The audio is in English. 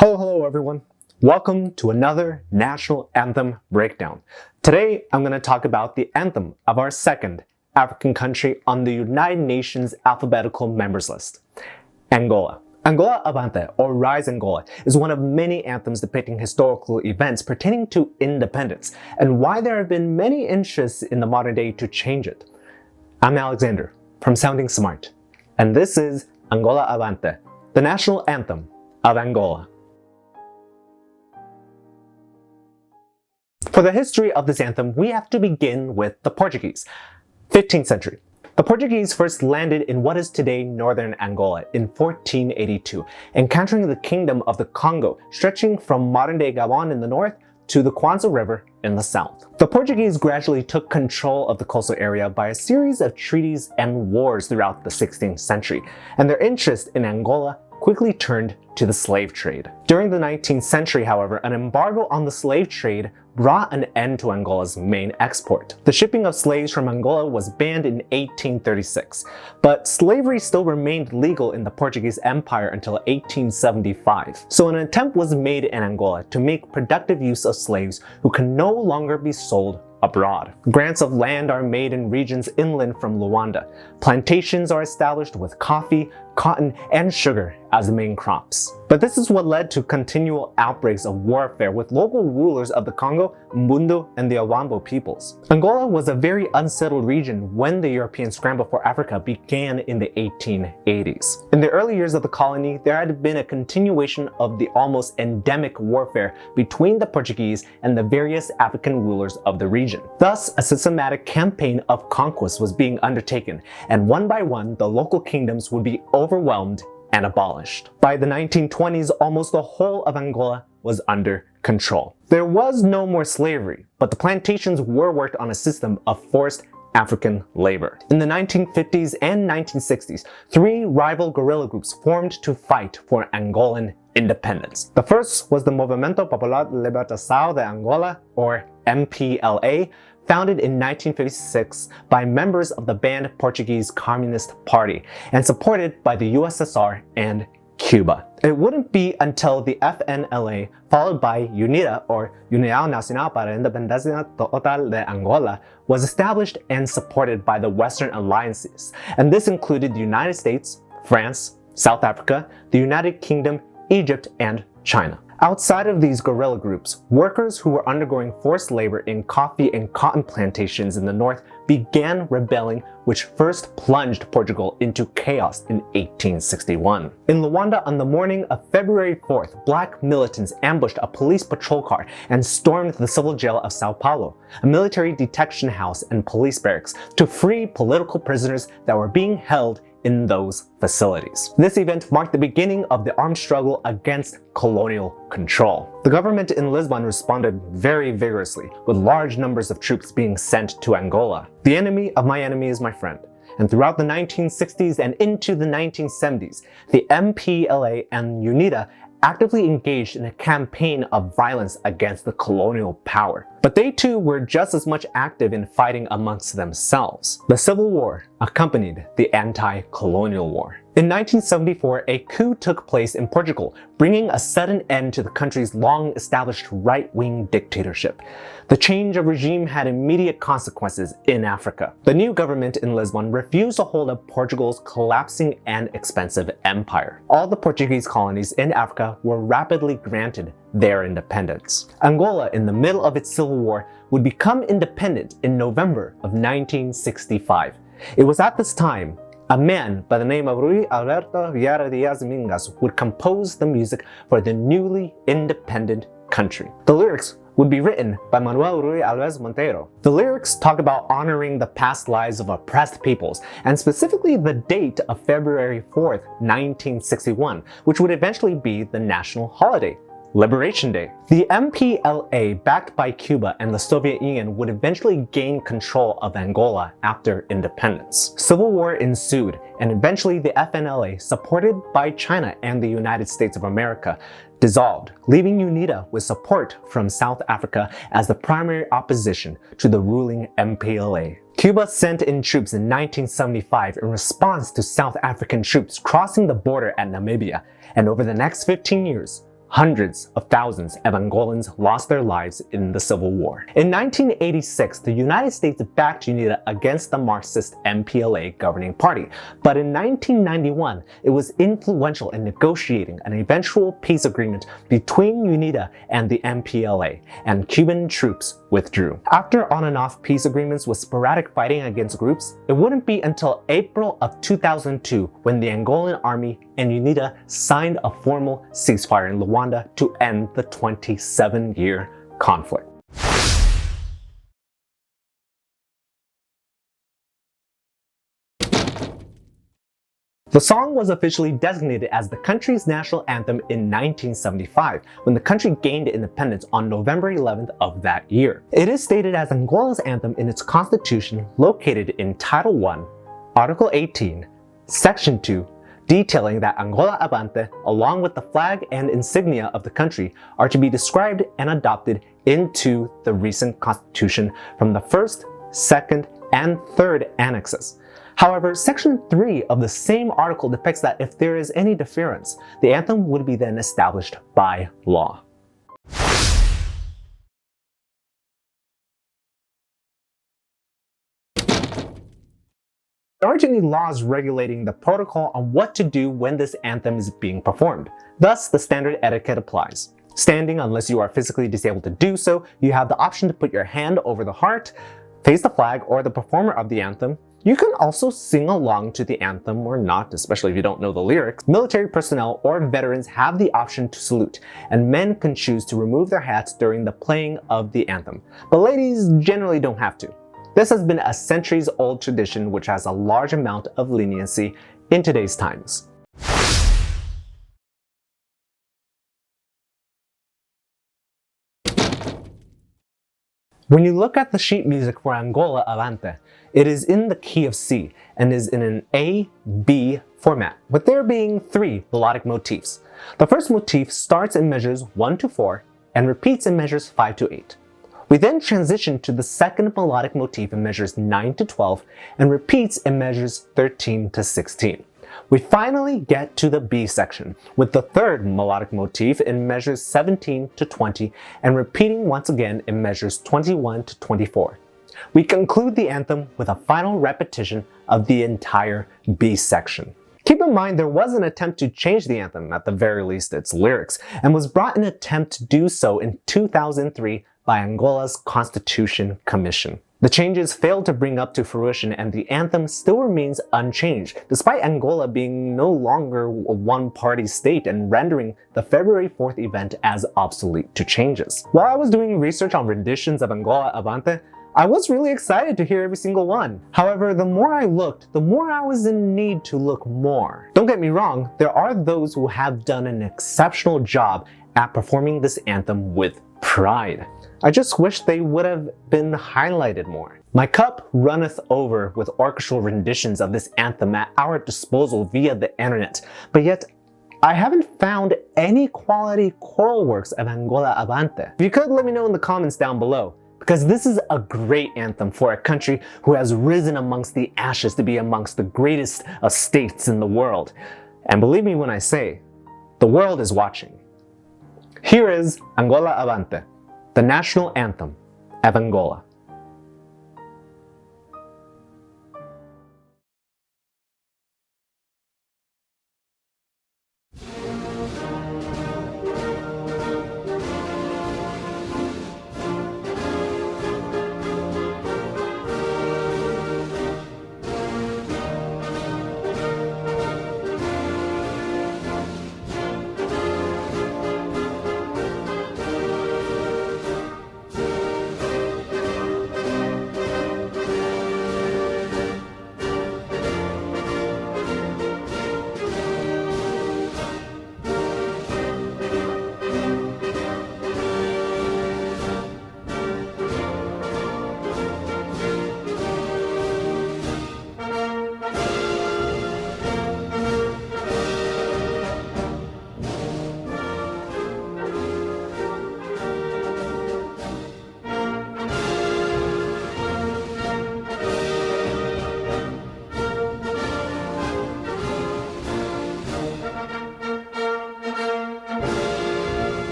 Hello everyone. Welcome to another national anthem breakdown. Today I'm going to talk about the anthem of our second African country on the United Nations alphabetical members list, Angola. Angola Avante, or Rise Angola, is one of many anthems depicting historical events pertaining to independence and why there have been many interests in the modern day to change it. I'm Alexander from Sounding Smart, and this is Angola Avante, the national anthem of Angola. For the history of this anthem, we have to begin with the Portuguese. 15th century. The Portuguese first landed in what is today northern Angola in 1482, encountering the Kingdom of the Congo, stretching from modern-day Gabon in the north to the Kwanza River in the south. The Portuguese gradually took control of the coastal area by a series of treaties and wars throughout the 16th century, and their interest in Angola quickly turned to the slave trade. During the 19th century, however, an embargo on the slave trade brought an end to Angola's main export. The shipping of slaves from Angola was banned in 1836, but slavery still remained legal in the Portuguese Empire until 1875. So an attempt was made in Angola to make productive use of slaves who can no longer be sold abroad. Grants of land are made in regions inland from Luanda. Plantations are established with coffee, cotton, and sugar as the main crops. But this is what led to continual outbreaks of warfare with local rulers of the Congo, Mbundu, and the Awambo peoples. Angola was a very unsettled region when the European scramble for Africa began in the 1880s. In the early years of the colony, there had been a continuation of the almost endemic warfare between the Portuguese and the various African rulers of the region. Thus, a systematic campaign of conquest was being undertaken, and one by one, the local kingdoms would be overwhelmed and abolished. By the 1920s, almost the whole of Angola was under control. There was no more slavery, but the plantations were worked on a system of forced African labor. In the 1950s and 1960s, three rival guerrilla groups formed to fight for Angolan independence. The first was the Movimento Popular de Libertação de Angola, or MPLA, founded in 1956 by members of the banned Portuguese Communist Party and supported by the USSR and Cuba. It wouldn't be until the FNLA, followed by Unida, or União Nacional para a Independência Total de Angola, was established and supported by the Western alliances, and this included the United States, France, South Africa, the United Kingdom, Egypt, and China. Outside of these guerrilla groups, workers who were undergoing forced labor in coffee and cotton plantations in the north began rebelling, which first plunged Portugal into chaos in 1861. In Luanda, on the morning of February 4th, black militants ambushed a police patrol car and stormed the civil jail of Sao Paulo, a military detention house and police barracks, to free political prisoners that were being held in those facilities. This event marked the beginning of the armed struggle against colonial control. The government in Lisbon responded very vigorously, with large numbers of troops being sent to Angola. The enemy of my enemy is my friend. And throughout the 1960s and into the 1970s, the MPLA and Unida actively engaged in a campaign of violence against the colonial power. But they too were just as much active in fighting amongst themselves. The Civil War accompanied the anti-colonial war. In 1974, a coup took place in Portugal, bringing a sudden end to the country's long-established right-wing dictatorship. The change of regime had immediate consequences in Africa. The new government in Lisbon refused to hold up Portugal's collapsing and expensive empire. All the Portuguese colonies in Africa were rapidly granted their independence. Angola, in the middle of its civil war, would become independent in November of 1965. It was at this time a man by the name of Rui Alberto Vieira Dias Mingas would compose the music for the newly independent country. The lyrics would be written by Manuel Rui Alves Monteiro. The lyrics talk about honoring the past lives of oppressed peoples, and specifically the date of February 4th, 1961, which would eventually be the national holiday, Liberation Day. The MPLA, backed by Cuba and the Soviet Union, would eventually gain control of Angola after independence. Civil war ensued, and eventually the FNLA, supported by China and the United States of America, dissolved, leaving Unida with support from South Africa as the primary opposition to the ruling MPLA. Cuba sent in troops in 1975 in response to South African troops crossing the border at Namibia, and over the next 15 years, hundreds of thousands of Angolans lost their lives in the Civil War. In 1986, the United States backed Unida against the Marxist MPLA governing party, but in 1991, it was influential in negotiating an eventual peace agreement between Unida and the MPLA, and Cuban troops withdrew. After on and off peace agreements with sporadic fighting against groups, it wouldn't be until April of 2002 when the Angolan army and Unida signed a formal ceasefire in Luanda to end the 27-year conflict. The song was officially designated as the country's national anthem in 1975, when the country gained independence on November 11th of that year. It is stated as Angola's anthem in its constitution, located in Title I, Article 18, Section 2, detailing that Angola Avante, along with the flag and insignia of the country, are to be described and adopted into the recent constitution from the first, second, and third annexes. However, Section 3 of the same article depicts that if there is any deference, the anthem would be then established by law. There aren't any laws regulating the protocol on what to do when this anthem is being performed. Thus, the standard etiquette applies. Standing, unless you are physically disabled to do so, you have the option to put your hand over the heart, face the flag or the performer of the anthem. You can also sing along to the anthem or not, especially if you don't know the lyrics. Military personnel or veterans have the option to salute, and men can choose to remove their hats during the playing of the anthem. But ladies generally don't have to. This has been a centuries-old tradition which has a large amount of leniency in today's times. When you look at the sheet music for Angola Avante, it is in the key of C and is in an A-B format, with there being 3 melodic motifs. The first motif starts in measures 1 to 4 and repeats in measures 5 to 8. We then transition to the second melodic motif in measures 9 to 12 and repeats in measures 13 to 16. We finally get to the B section, with the third melodic motif in measures 17 to 20 and repeating once again in measures 21 to 24. We conclude the anthem with a final repetition of the entire B section. Keep in mind there was an attempt to change the anthem, at the very least its lyrics, and was brought an attempt to do so in 2003 by Angola's Constitution Commission. The changes failed to bring up to fruition and the anthem still remains unchanged, despite Angola being no longer a one-party state and rendering the February 4th event as obsolete to changes. While I was doing research on renditions of Angola Avante, I was really excited to hear every single one. However, the more I looked, the more I was in need to look more. Don't get me wrong, there are those who have done an exceptional job at performing this anthem with pride. I just wish they would have been highlighted more. My cup runneth over with orchestral renditions of this anthem at our disposal via the internet, but yet I haven't found any quality choral works of Angola Avante. If you could, let me know in the comments down below, because this is a great anthem for a country who has risen amongst the ashes to be amongst the greatest states in the world. And believe me when I say, the world is watching. Here is Angola Avante, the national anthem of Angola.